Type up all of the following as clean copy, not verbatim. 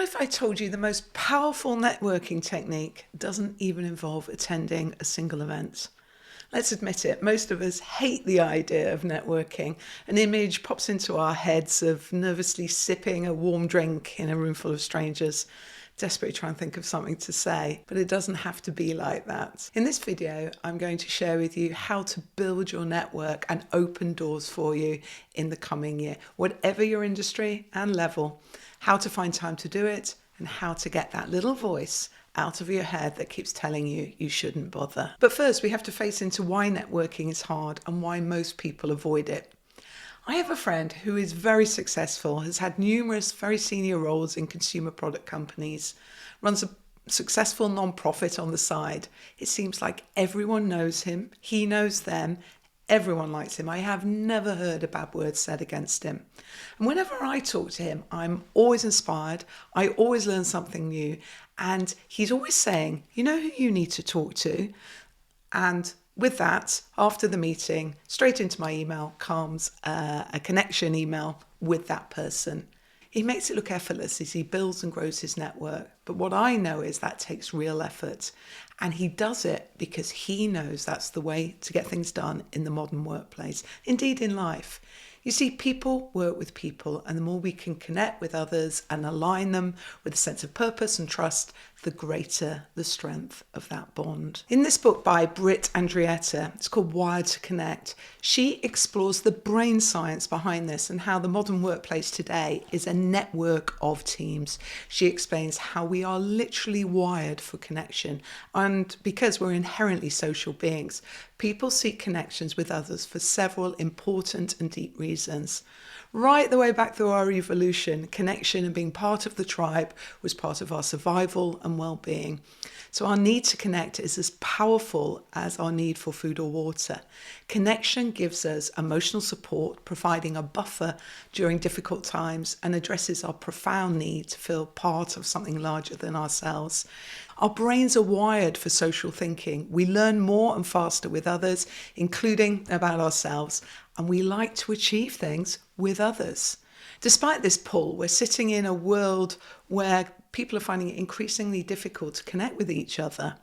if I told you the most powerful networking technique doesn't even involve attending a single event? Let's admit it, most of us hate the idea of networking. An image pops into our heads of nervously sipping a warm drink in a room full of strangers, desperately trying to think of something to say, but it doesn't have to be like that. In this video, I'm going to share with you how to build your network and open doors for you in the coming year, whatever your industry and level, how to find time to do it, and how to get that little voice out of your head that keeps telling you you shouldn't bother. But first, we have to face into why networking is hard and why most people avoid it. I have a friend who is very successful, has had numerous very senior roles in consumer product companies, runs a successful non-profit on the side. It seems like everyone knows him, he knows them, everyone likes him. I have never heard a bad word said against him. And whenever I talk to him, I'm always inspired. I always learn something new. And he's always saying, you know who you need to talk to? And with that, after the meeting, straight into my email comes a connection email with that person. He makes it look effortless as he builds and grows his network. But what I know is that takes real effort. And he does it because he knows that's the way to get things done in the modern workplace, indeed in life. You see, people work with people, and the more we can connect with others and align them with a sense of purpose and trust, the greater the strength of that bond. In this book by Britt Andrietta, it's called Wired to Connect, she explores the brain science behind this and how the modern workplace today is a network of teams. She explains how we are literally wired for connection, and because we're inherently social beings, people seek connections with others for several important and deep reasons. Right the way back through our evolution, connection and being part of the tribe was part of our survival and well-being. So our need to connect is as powerful as our need for food or water. Connection gives us emotional support, providing a buffer during difficult times, and addresses our profound need to feel part of something larger than ourselves. Our brains are wired for social thinking. We learn more and faster with others, including about ourselves, and we like to achieve things with others. Despite this pull, we're sitting in a world where people are finding it increasingly difficult to connect with each other.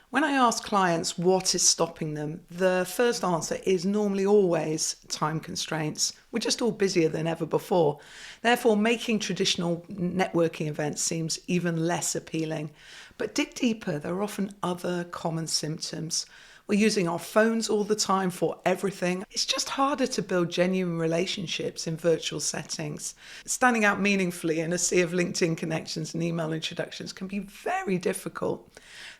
When I ask clients what is stopping them, the first answer is normally always time constraints. We're just all busier than ever before. Therefore, making traditional networking events seems even less appealing. But dig deeper, there are often other common symptoms. We're using our phones all the time for everything. It's just harder to build genuine relationships in virtual settings. Standing out meaningfully in a sea of LinkedIn connections and email introductions can be very difficult.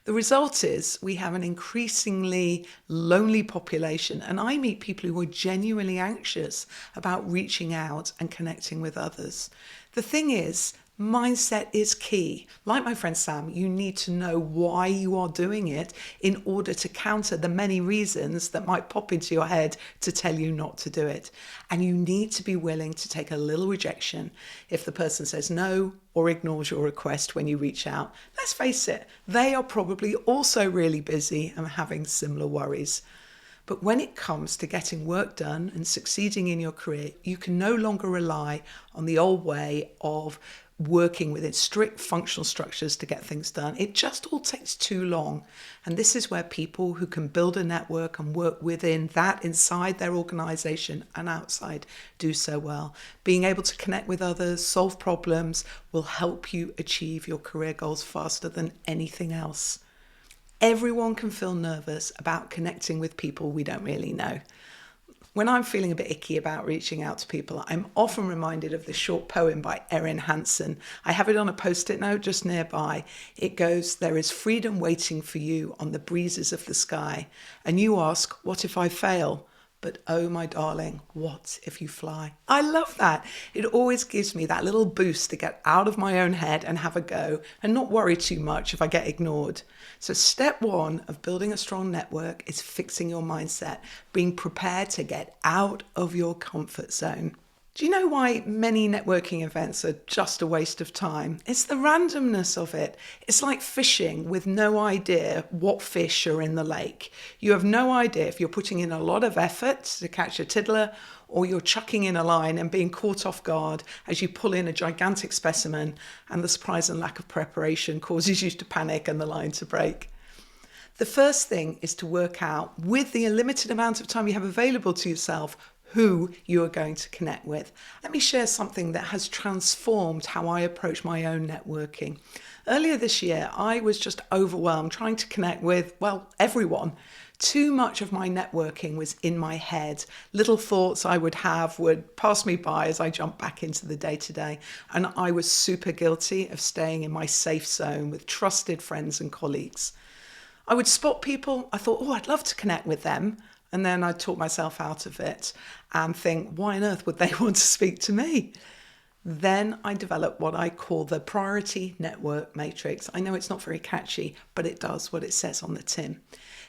The result is we have an increasingly lonely population, and I meet people who are genuinely anxious about reaching out and connecting with others. The thing is, mindset is key. Like my friend Sam, you need to know why you are doing it in order to counter the many reasons that might pop into your head to tell you not to do it. And you need to be willing to take a little rejection if the person says no or ignores your request when you reach out. Let's face it, they are probably also really busy and having similar worries. But when it comes to getting work done and succeeding in your career, you can no longer rely on the old way of working within strict functional structures to get things done. It just all takes too long. And this is where people who can build a network and work within that inside their organization and outside do so well. Being able to connect with others, solve problems, will help you achieve your career goals faster than anything else. Everyone can feel nervous about connecting with people we don't really know. When I'm feeling a bit icky about reaching out to people, I'm often reminded of this short poem by Erin Hansen. I have it on a post-it note just nearby. It goes, "There is freedom waiting for you on the breezes of the sky. And you ask, what if I fail? But oh, my darling, what if you fly?" I love that. It always gives me that little boost to get out of my own head and have a go and not worry too much if I get ignored. So step one of building a strong network is fixing your mindset, being prepared to get out of your comfort zone. Do you know why many networking events are just a waste of time? It's the randomness of it. It's like fishing with no idea what fish are in the lake. You have no idea if you're putting in a lot of effort to catch a tiddler or you're chucking in a line and being caught off guard as you pull in a gigantic specimen and the surprise and lack of preparation causes you to panic and the line to break. The first thing is to work out, with the limited amount of time you have available to yourself, who you are going to connect with. Let me share something that has transformed how I approach my own networking. Earlier this year, I was just overwhelmed trying to connect with, well, everyone. Too much of my networking was in my head. Little thoughts I would have would pass me by as I jumped back into the day-to-day. And I was super guilty of staying in my safe zone with trusted friends and colleagues. I would spot people, I thought, oh, I'd love to connect with them. And then I'd talk myself out of it and think, why on earth would they want to speak to me? Then I developed what I call the priority network matrix. I know it's not very catchy, but it does what it says on the tin.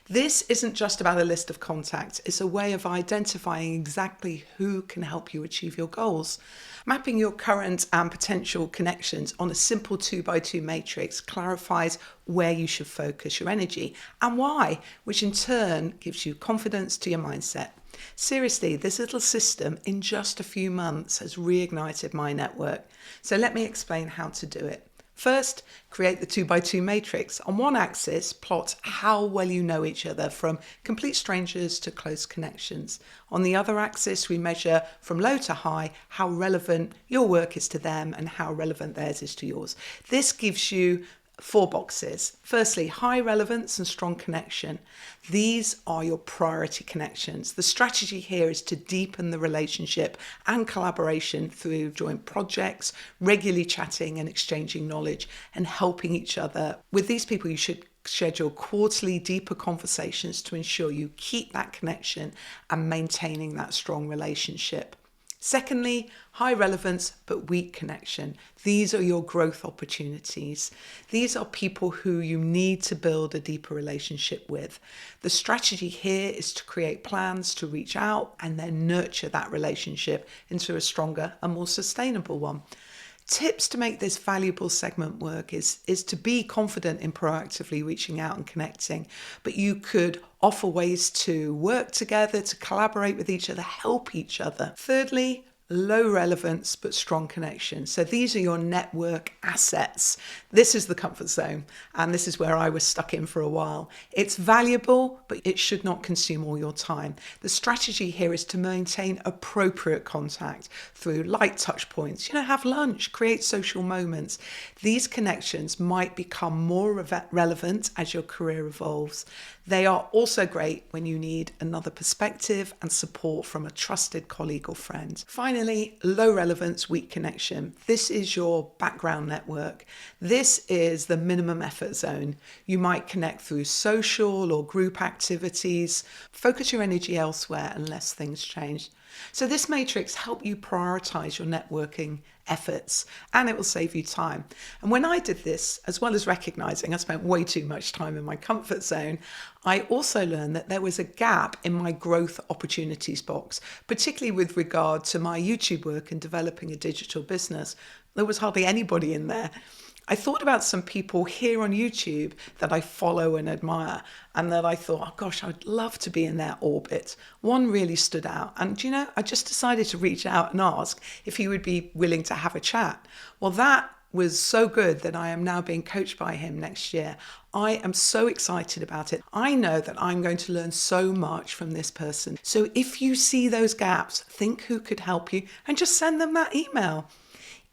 This isn't just about a list of contacts. It's a way of identifying exactly who can help you achieve your goals. Mapping your current and potential connections on a simple 2x2 matrix clarifies where you should focus your energy and why, which in turn gives you confidence to your mindset. Seriously, this little system in just a few months has reignited my network. So let me explain how to do it. First, create the 2x2 matrix. On one axis, plot how well you know each other, from complete strangers to close connections. On the other axis, we measure from low to high how relevant your work is to them and how relevant theirs is to yours. This gives you 4 boxes. Firstly, high relevance and strong connection. These are your priority connections. The strategy here is to deepen the relationship and collaboration through joint projects, regularly chatting and exchanging knowledge and helping each other. With these people, you should schedule quarterly deeper conversations to ensure you keep that connection and maintaining that strong relationship. Secondly, high relevance but weak connection. These are your growth opportunities. These are people who you need to build a deeper relationship with. The strategy here is to create plans to reach out and then nurture that relationship into a stronger and more sustainable one. Tips to make this valuable segment work is to be confident in proactively reaching out and connecting, but you could offer ways to work together, to collaborate with each other, help each other. Thirdly, low relevance but strong connection. So these are your network assets. This is the comfort zone, and this is where I was stuck in for a while. It's valuable, but it should not consume all your time. The strategy here is to maintain appropriate contact through light touch points. Have lunch, create social moments. These connections might become more relevant as your career evolves. They are also great when you need another perspective and support from a trusted colleague or friend. Finally, low relevance, weak connection. This is your background network. This is the minimum effort zone. You might connect through social or group activities. Focus your energy elsewhere unless things change. So this matrix helps you prioritize your networking efforts, and it will save you time. And when I did this, as well as recognizing I spent way too much time in my comfort zone, I also learned that there was a gap in my growth opportunities box, particularly with regard to my YouTube work and developing a digital business. There was hardly anybody in there. I thought about some people here on YouTube that I follow and admire, and that I thought, oh gosh, I'd love to be in their orbit. One really stood out, and I just decided to reach out and ask if he would be willing to have a chat. Well, that was so good that I am now being coached by him next year. I am so excited about it. I know that I'm going to learn so much from this person. So if you see those gaps, think who could help you and just send them that email.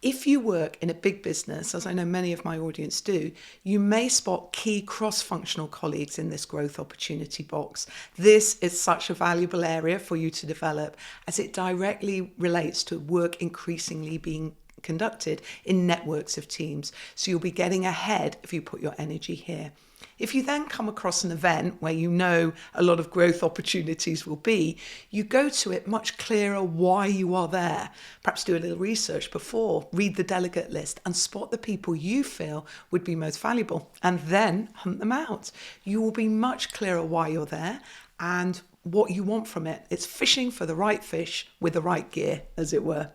If you work in a big business, as I know many of my audience do, you may spot key cross-functional colleagues in this growth opportunity box. This is such a valuable area for you to develop, as it directly relates to work increasingly being conducted in networks of teams. So you'll be getting ahead if you put your energy here. If you then come across an event where you know a lot of growth opportunities will be, you go to it much clearer why you are there. Perhaps do a little research before, read the delegate list and spot the people you feel would be most valuable, and then hunt them out. You will be much clearer why you're there and what you want from it. It's fishing for the right fish with the right gear, as it were.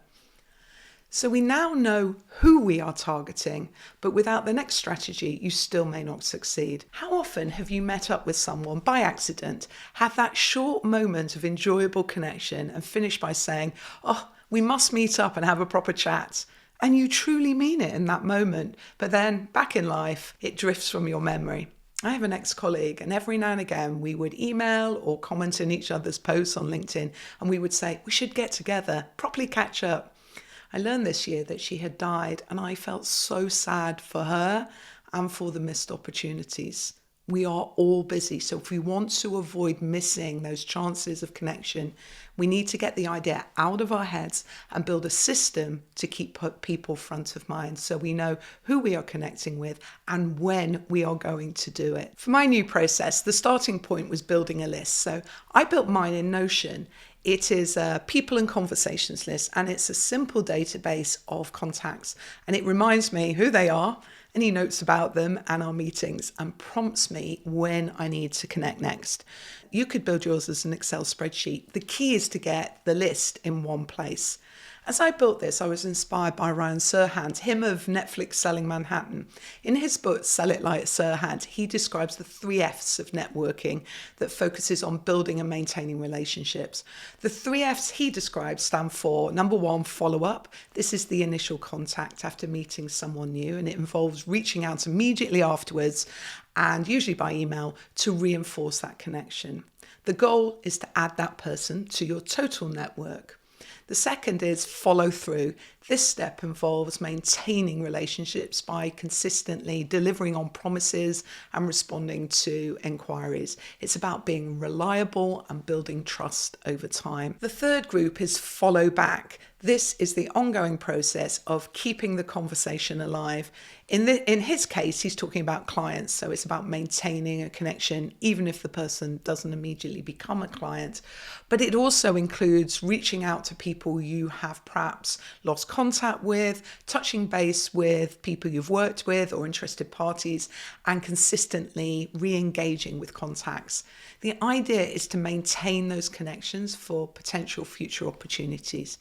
So we now know who we are targeting, but without the next strategy, you still may not succeed. How often have you met up with someone by accident, have that short moment of enjoyable connection and finish by saying, "Oh, we must meet up and have a proper chat." And you truly mean it in that moment, but then back in life, it drifts from your memory. I have an ex-colleague, and every now and again we would email or comment in each other's posts on LinkedIn, and we would say, "We should get together, properly catch up." I learned this year that she had died, and I felt so sad for her and for the missed opportunities. We are all busy, so if we want to avoid missing those chances of connection, we need to get the idea out of our heads and build a system to keep people front of mind so we know who we are connecting with and when we are going to do it. For my new process, the starting point was building a list. So I built mine in Notion. It is a people and conversations list, and it's a simple database of contacts, and it reminds me who they are, any notes about them and our meetings, and prompts me when I need to connect next. You could build yours as an Excel spreadsheet. The key is to get the list in one place. As I built this, I was inspired by Ryan Serhant, him of Netflix Selling Manhattan. In his book, Sell It Like Serhant, he describes the 3 F's of networking that focuses on building and maintaining relationships. The 3 F's he describes stand for, number 1, follow up. This is the initial contact after meeting someone new, and it involves reaching out immediately afterwards and usually by email to reinforce that connection. The goal is to add that person to your total network. The second is follow through. This step involves maintaining relationships by consistently delivering on promises and responding to inquiries. It's about being reliable and building trust over time. The third group is follow back. This is the ongoing process of keeping the conversation alive. In his case, he's talking about clients, so it's about maintaining a connection, even if the person doesn't immediately become a client. But it also includes reaching out to people you have perhaps lost contact with, touching base with people you've worked with or interested parties, and consistently re-engaging with contacts. The idea is to maintain those connections for potential future opportunities.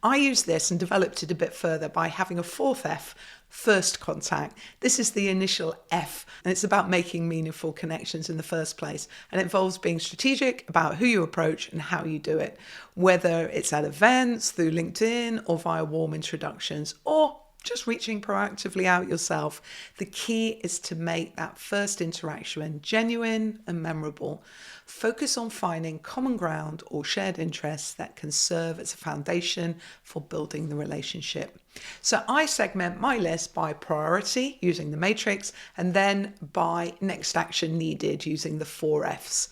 I use this and developed it a bit further by having a 4th F, first contact. This is the initial F, and it's about making meaningful connections in the first place. And it involves being strategic about who you approach and how you do it, whether it's at events, through LinkedIn, or via warm introductions, or just reaching proactively out yourself. The key is to make that first interaction genuine and memorable. Focus on finding common ground or shared interests that can serve as a foundation for building the relationship. So I segment my list by priority using the matrix, and then by next action needed using the 4 F's.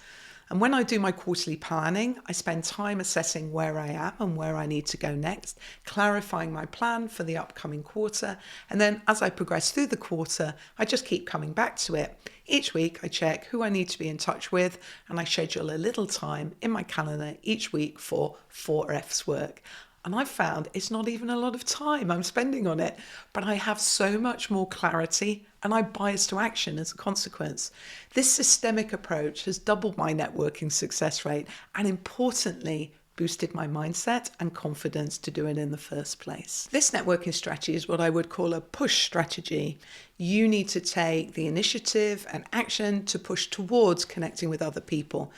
And when I do my quarterly planning, I spend time assessing where I am and where I need to go next, clarifying my plan for the upcoming quarter. And then as I progress through the quarter, I just keep coming back to it. Each week, I check who I need to be in touch with, and I schedule a little time in my calendar each week for 4 F's work. And I've found it's not even a lot of time I'm spending on it, but I have so much more clarity and I bias to action as a consequence. This systemic approach has doubled my networking success rate and, importantly, boosted my mindset and confidence to do it in the first place. This networking strategy is what I would call a push strategy. You need to take the initiative and action to push towards connecting with other people.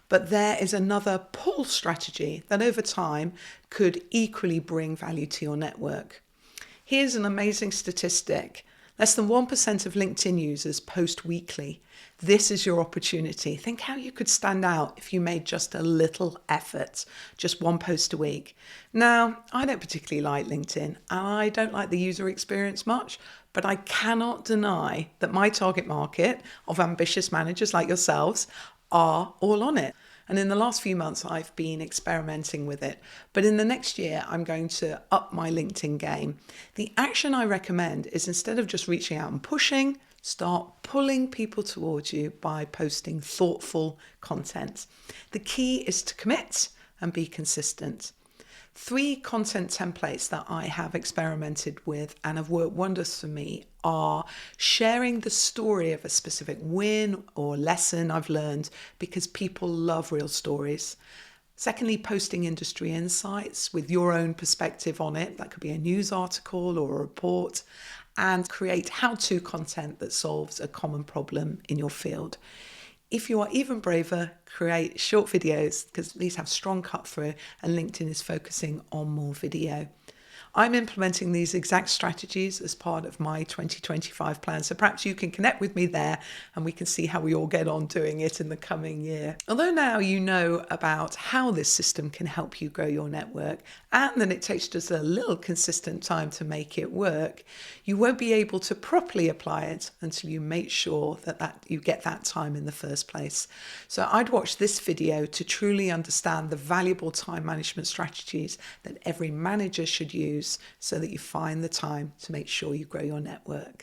But there is another pull strategy that over time could equally bring value to your network. Here's an amazing statistic. Less than 1% of LinkedIn users post weekly. This is your opportunity. Think how you could stand out if you made just a little effort, just 1 post a week. Now, I don't particularly like LinkedIn, and I don't like the user experience much, but I cannot deny that my target market of ambitious managers like yourselves are all on it. And in the last few months, I've been experimenting with it. But in the next year, I'm going to up my LinkedIn game. The action I recommend is, instead of just reaching out and pushing, start pulling people towards you by posting thoughtful content. The key is to commit and be consistent. 3 content templates that I have experimented with and have worked wonders for me are sharing the story of a specific win or lesson I've learned, because people love real stories. Secondly, posting industry insights with your own perspective on it. That could be a news article or a report, and create how-to content that solves a common problem in your field. If you are even braver, create short videos, because these have strong cut through, and LinkedIn is focusing on more video. I'm implementing these exact strategies as part of my 2025 plan. So perhaps you can connect with me there and we can see how we all get on doing it in the coming year. Although now you know about how this system can help you grow your network and that it takes just a little consistent time to make it work, you won't be able to properly apply it until you make sure that you get that time in the first place. So I'd watch this video to truly understand the valuable time management strategies that every manager should use so that you find the time to make sure you grow your network.